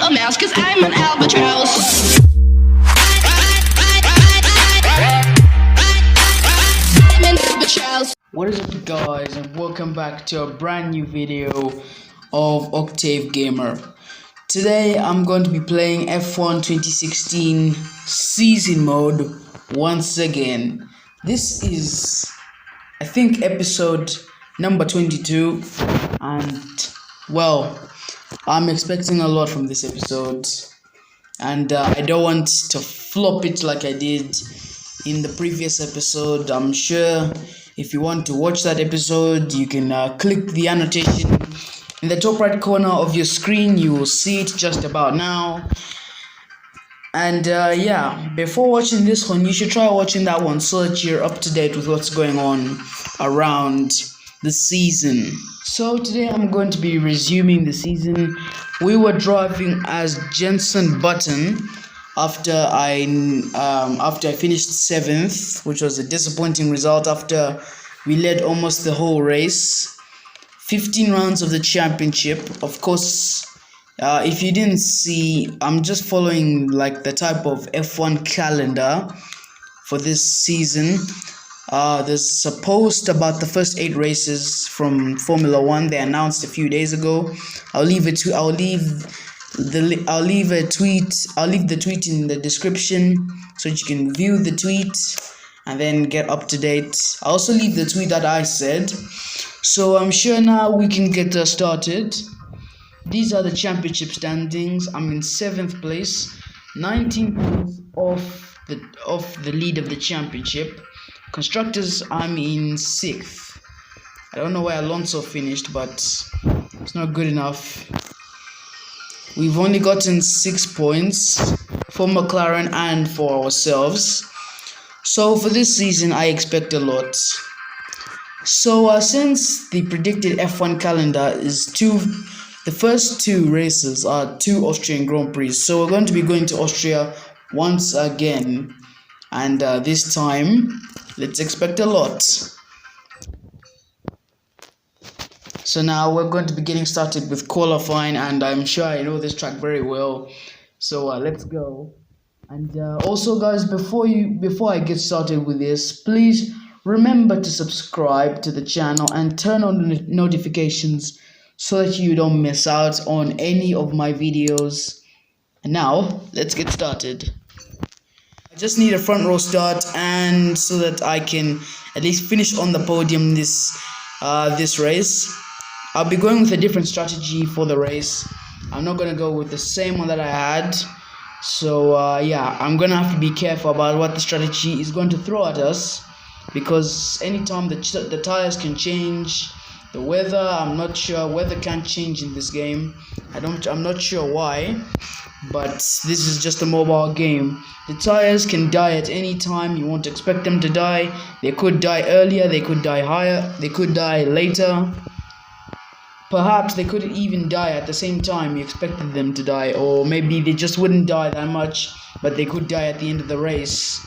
a mouse, cause I'm an albatross. I'm an albatross. What is up, guys, and welcome back to a brand new video of Octave Gamer. Today I'm going to be playing F1 2016 season mode once again. This is, I think, episode number 22, and well, I'm expecting a lot from this episode, and I don't want to flop it like I did in the previous episode. I'm sure if you want to watch that episode, you can click the annotation in the top right corner of your screen. You will see it just about now. And yeah, before watching this one, you should try watching that one so that you're up to date with what's going on around the season. So today I'm going to be resuming the season. We were driving as Jenson Button after I finished 7th, which was a disappointing result after we led almost the whole race. 15 rounds of the championship. Of course, if you didn't see, I'm just following like the type of F1 calendar for this season. There's a post about the first 8 races from Formula 1. They announced a few days ago. I'll leave the tweet in the description so that you can view the tweet and then get up to date. I'll also leave the tweet that I said. So I'm sure now we can get started. These are the championship standings. I'm in 7th place, 19 points off the lead of the championship. Constructors, I'm in 6th. I don't know where Alonso finished, but it's not good enough. We've only gotten 6 points for McLaren and for ourselves. So for this season, I expect a lot. So since the predicted F1 calendar is the first 2 races are 2 Austrian Grand Prix. So we're going to be going to Austria once again. And this time, let's expect a lot. So now we're going to be getting started with qualifying, and I'm sure I know this track very well. So let's go. And also, guys, before I get started with this, please remember to subscribe to the channel and turn on the notifications so that you don't miss out on any of my videos. And now let's get started. I just need a front row start, and so that I can at least finish on the podium this race. I'll be going with a different strategy for the race. I'm not gonna go with the same one that I had. So yeah, I'm gonna have to be careful about what the strategy is going to throw at us, because anytime the tires can change, the weather, I'm not sure, weather can't change in this game. I'm not sure why, but this is just a mobile game. The tires can die at any time. You won't expect them to die. They could die earlier, they could die higher, they could die later. Perhaps they could even die at the same time you expected them to die, or maybe they just wouldn't die that much, but they could die at the end of the race.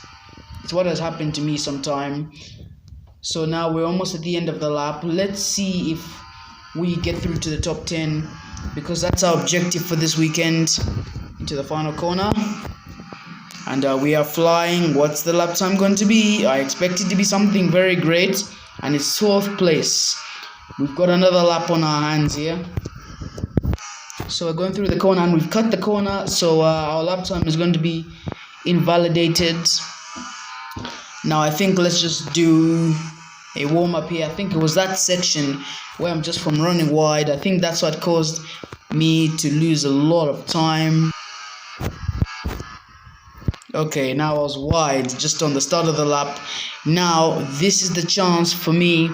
It's what has happened to me sometime. So now we're almost at the end of the lap. Let's see if we get through to the top 10, because that's our objective for this weekend. Into the final corner, and we are flying. What's the lap time going to be? I expect it to be something very great, and it's 12th place. We've got another lap on our hands here. So we're going through the corner, and we've cut the corner, so our lap time is going to be invalidated. Now I think let's just do a warm-up here. I think it was that section where I'm just from running wide. I think that's what caused me to lose a lot of time. Okay, now I was wide just on the start of the lap. Now this is the chance for me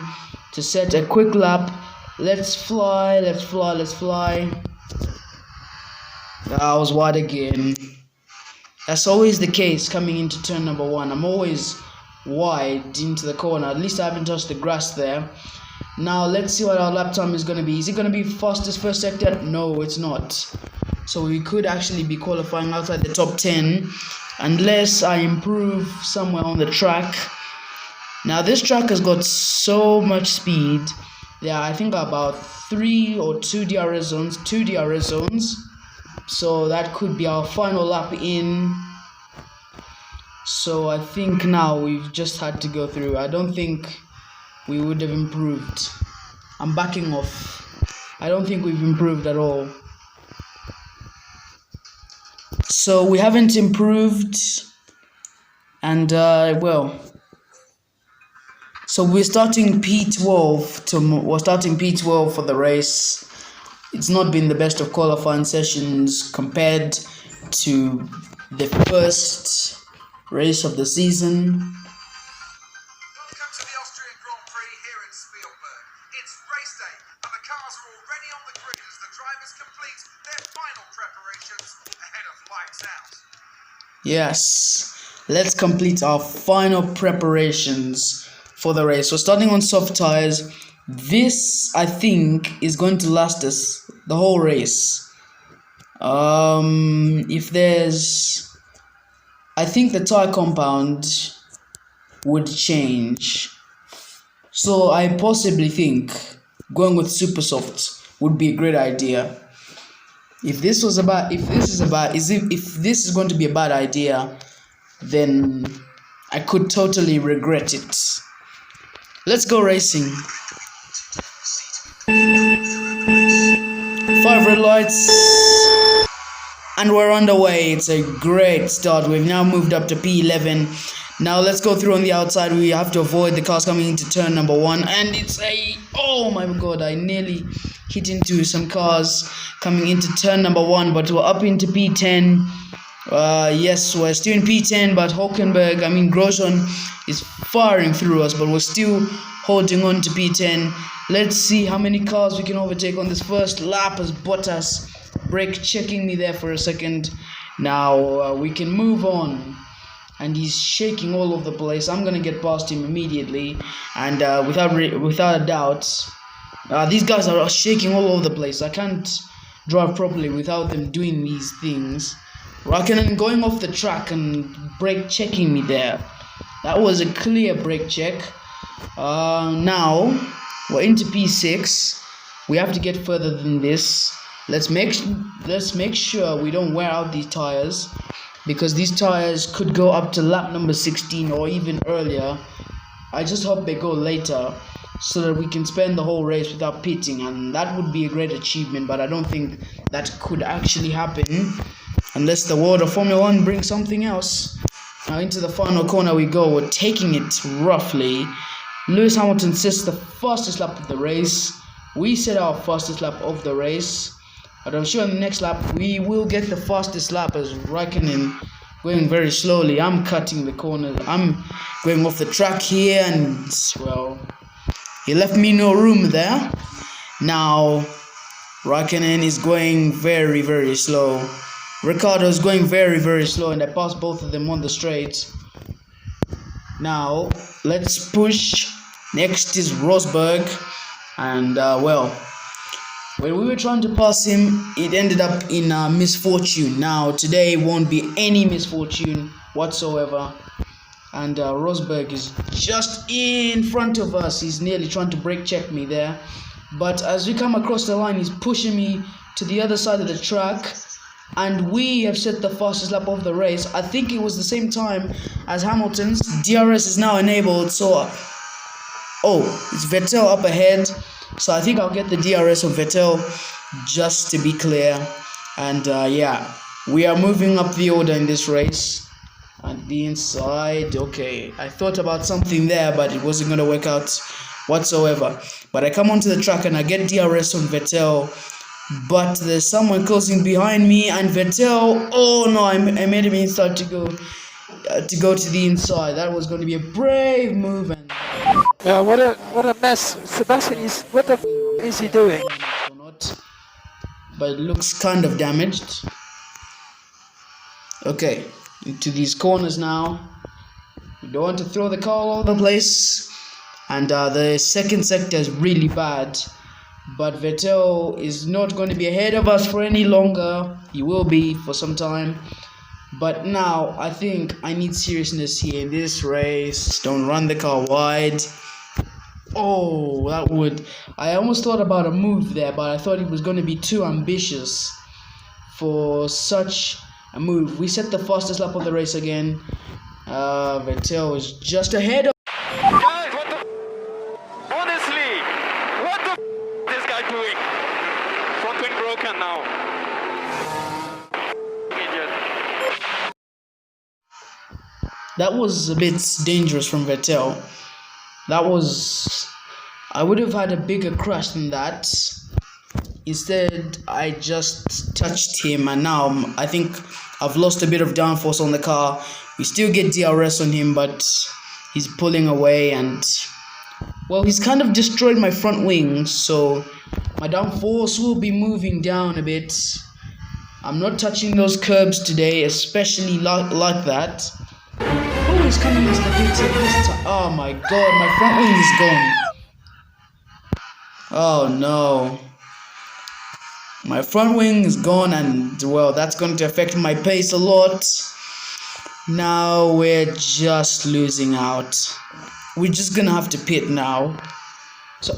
to set a quick lap. Let's fly, let's fly, let's fly. I was wide again. That's always the case coming into turn number 1. I'm always wide into the corner. At least I haven't touched the grass there. Now let's see what our lap time is going to be. Is it going to be fastest first sector? No, it's not. So we could actually be qualifying outside the top 10 unless I improve somewhere on the track. Now this track has got so much speed. There are, I think, about 3 or 2 DRS zones. So that could be our final lap in. So I think now we've just had to go through. I don't think we would have improved. I'm backing off. I don't think we've improved at all. So we haven't improved, and so we're starting P12 we're starting P12 for the race. It's not been the best of qualifying sessions compared to the first race of the season. Welcome to the Austrian Grand Prix here in Spielberg. It's race day and the cars are already on the grid as the drivers complete their final preparations ahead of lights out. Yes, let's complete our final preparations for the race. So starting on soft tires, this I think is going to last us the whole race. I think the tire compound would change. So I possibly think going with super soft would be a great idea. If this is going to be a bad idea, then I could totally regret it. Let's go racing. 5 red lights, and we're underway. It's a great start. We've now moved up to P11. Now let's go through on the outside. We have to avoid the cars coming into turn number 1, and oh my god, I nearly hit into some cars coming into turn number 1, but we're up into P10. Yes, we're still in P10, but Grosjean is firing through us, but we're still holding on to P10. Let's see how many cars we can overtake on this first lap as Bottas brake checking me there for a second. Now we can move on, and he's shaking all over the place. I'm gonna get past him immediately, and without a doubt, these guys are shaking all over the place. I can't drive properly without them doing these things. Raikkonen going off the track and brake checking me there. That was a clear brake check. Now we're into P6. We have to get further than this. Let's make sure we don't wear out these tires, because these tires could go up to lap number 16 or even earlier. I just hope they go later so that we can spend the whole race without pitting, and that would be a great achievement, but I don't think that could actually happen unless the world of Formula 1 brings something else. Now into the final corner we go. We're taking it roughly. Lewis Hamilton sets the fastest lap of the race. We set our fastest lap of the race, but I'm sure in the next lap we will get the fastest lap as Raikkonen going very slowly. I'm cutting the corner. I'm going off the track here, and well, he left me no room there. Now Raikkonen is going very, very slow. Ricciardo is going very, very slow, and I passed both of them on the straight. Now let's push. Next is Rosberg, and when we were trying to pass him, it ended up in misfortune. Now today won't be any misfortune whatsoever, and Rosberg is just in front of us. He's nearly trying to brake check me there, but as we come across the line, he's pushing me to the other side of the track, and we have set the fastest lap of the race. I think it was the same time as Hamilton's. DRS is now enabled, so it's Vettel up ahead, so I think I'll get the DRS of Vettel just to be clear. And we are moving up the order in this race. And the inside, okay, I thought about something there, but it wasn't going to work out whatsoever. But I come onto the track and I get DRS on Vettel, but there's someone closing behind me, and Vettel, oh no, I made him start to go to the inside. That was going to be a brave move, and what a mess. Sebastian what the is he doing? But it looks kind of damaged. Okay, into these corners now. We don't want to throw the car all over the place, and the second sector is really bad. But Vettel is not going to be ahead of us for any longer. He will be for some time. But now I think I need seriousness here in this race. Don't run the car wide. Oh, I almost thought about a move there, but I thought it was going to be too ambitious for such a move. We set the fastest lap of the race again. Vettel is just ahead of. Guys, what the honestly, what the this guy doing? Front wing broken now. Idiot. That was a bit dangerous from Vettel. I would have had a bigger crash than that. Instead, I just touched him, and now I think I've lost a bit of downforce on the car. We still get DRS on him, but he's pulling away, and well, he's kind of destroyed my front wing, so my downforce will be moving down a bit. I'm not touching those curbs today, especially like that. Oh, he's coming into the pits at this time. Oh my god, my front wing is gone. Oh no. My front wing is gone, and well, that's going to affect my pace a lot. Now we're just losing out. We're just gonna have to pit now. So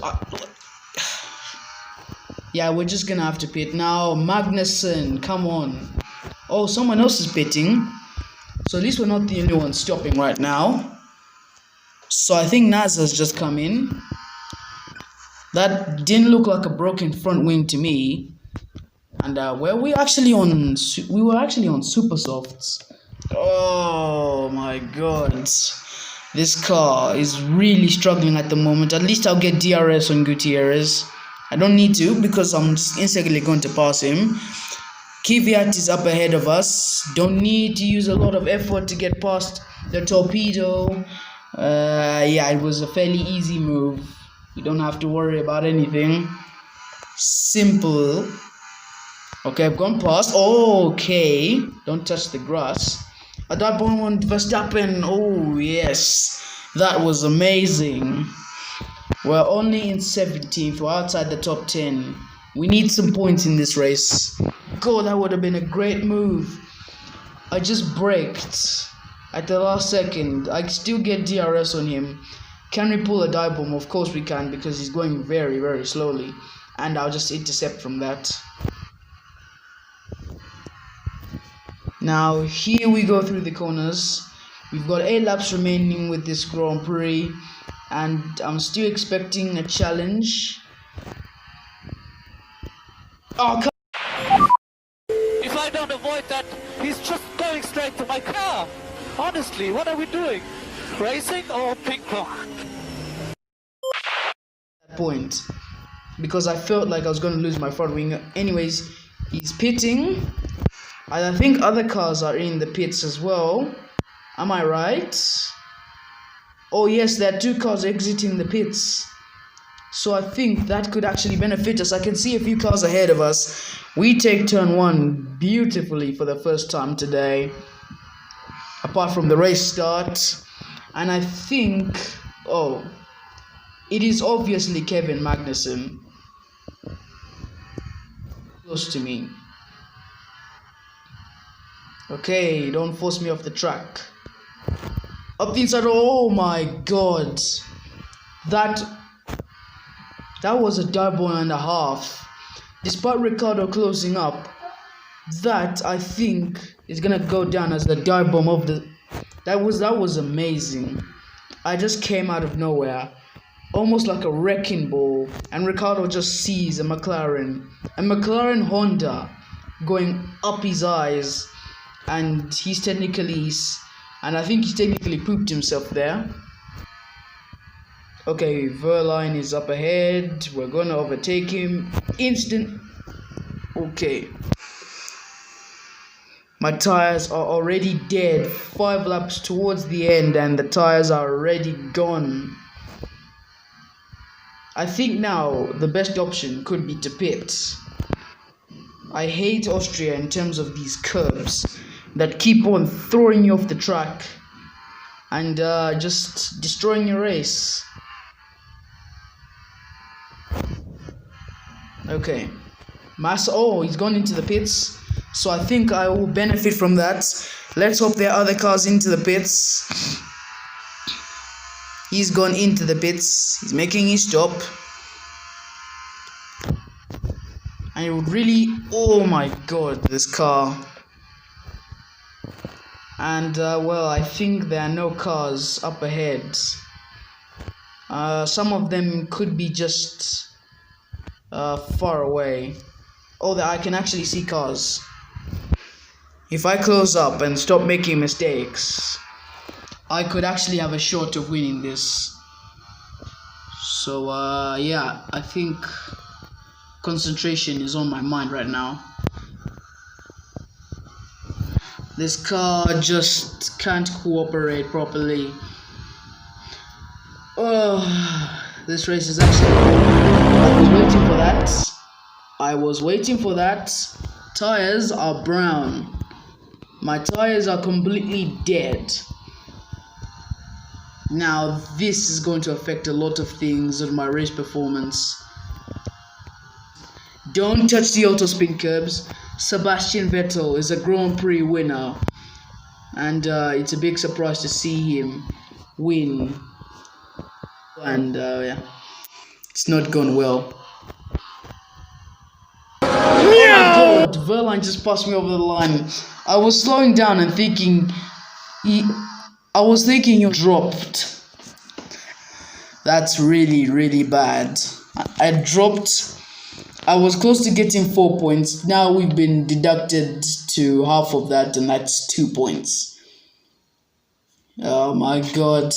yeah, we're just gonna have to pit now. Magnussen, come on. Oh, someone else is pitting. So at least we're not the only ones stopping right now. So I think NASA's just come in. That didn't look like a broken front wing to me. And we were actually on super softs. Oh my god, this car is really struggling at the moment. At least I'll get DRS on Gutierrez. I don't need to, because I'm just instantly going to pass him. Kvyat is up ahead of us. Don't need to use a lot of effort to get past the torpedo. Yeah, it was a fairly easy move. You don't have to worry about anything. Simple. Okay, I've gone past. Okay, don't touch the grass. A dive bomb on Verstappen. Oh yes, that was amazing. We're only in 17th. We're outside the top 10. We need some points in this race. God, that would have been a great move. I just braked at the last second. I still get DRS on him. Can we pull a dive bomb? Of course we can, because he's going very, very slowly. And I'll just intercept from that. Now, here we go through the corners. We've got 8 laps remaining with this Grand Prix. And I'm still expecting a challenge. Oh, come. If I don't avoid that, he's just going straight to my car. Honestly, what are we doing? Racing or ping pong? Point, because I felt like I was going to lose my front wing. Anyways, he's pitting. And I think other cars are in the pits as well. Am I right? Oh yes, there are 2 cars exiting the pits. So I think that could actually benefit us. I can see a few cars ahead of us. We take turn 1 beautifully for the first time today, apart from the race start. And I think, oh, it is obviously Kevin Magnussen. Close to me. Okay, don't force me off the track. Up the inside. Oh my god. That was a dive bomb and a half. Despite Ricciardo closing up, that I think is gonna go down as the dive bomb of the. That was amazing. I just came out of nowhere, almost like a wrecking ball, and Ricciardo just sees a McLaren Honda going up his eyes, and I think he's technically pooped himself there. Okay, Verline is up ahead. We're gonna overtake him. Okay. My tires are already dead. 5 laps towards the end, and the tires are already gone. I think now the best option could be to pit. I hate Austria in terms of these curbs that keep on throwing you off the track and just destroying your race. Okay, he's gone into the pits, so I think I will benefit from that. Let's hope there are other cars into the pits. He's gone into the pits. He's making his stop. And it would really, oh my god, this car. And well, I think there are no cars up ahead. Some of them could be just far away. Oh, I can actually see cars. If I close up and stop making mistakes, I could actually have a shot of winning this. So yeah, I think concentration is on my mind right now. This car just can't cooperate properly. Oh, this race is actually... I was waiting for that. Tires are brown. My tires are completely dead. Now this is going to affect a lot of things on my race performance. Don't touch the auto spin curbs. Sebastian Vettel is a Grand Prix winner, and it's a big surprise to see him win. And yeah, it's not gone well. Oh my god, Verline just passed me over the line. I was slowing down and thinking he dropped. That's really bad. I dropped. I was close to getting 4 points. Now we've been deducted to half of that, and that's 2 points. Oh my god.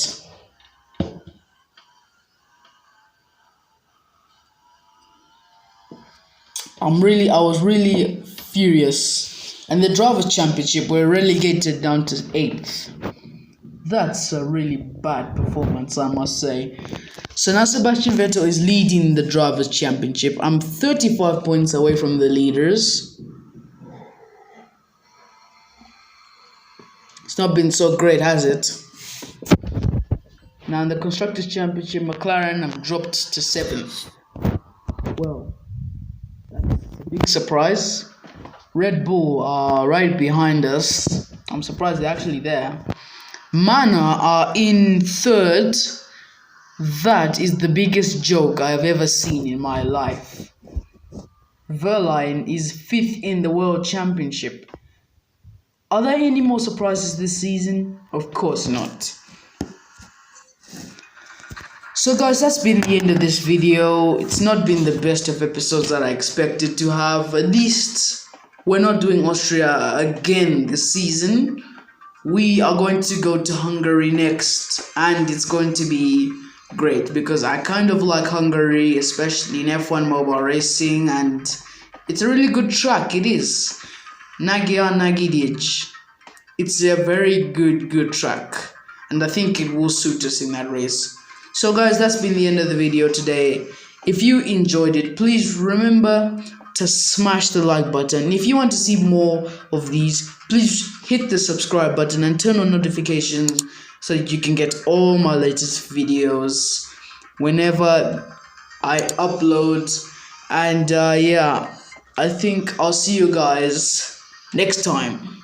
I was really furious. And the Drivers' Championship were relegated down to 8th. That's a really bad performance, I must say. So now Sebastian Vettel is leading the Drivers' Championship. I'm 35 points away from the leaders. It's not been so great, has it? Now in the Constructors' Championship, McLaren have dropped to 7th. Well, that's a big surprise. Red Bull are right behind us. I'm surprised they're actually there. Mana are in 3rd. That is the biggest joke I have ever seen in my life. Verline is 5th in the World Championship. Are there any more surprises this season? Of course not. So guys, that's been the end of this video. It's not been the best of episodes that I expected to have. At least we're not doing Austria again this season. We are going to go to Hungary next, and it's going to be great because I kind of like Hungary, especially in F1 mobile racing, and it's a really good track. It is Nagia Nagidic. It's a very good track, and I think it will suit us in that race. So guys, that's been the end of the video today. If you enjoyed it, please remember to smash the like button. If you want to see more of these, please hit the subscribe button and turn on notifications so that you can get all my latest videos whenever I upload. And yeah, I think I'll see you guys next time.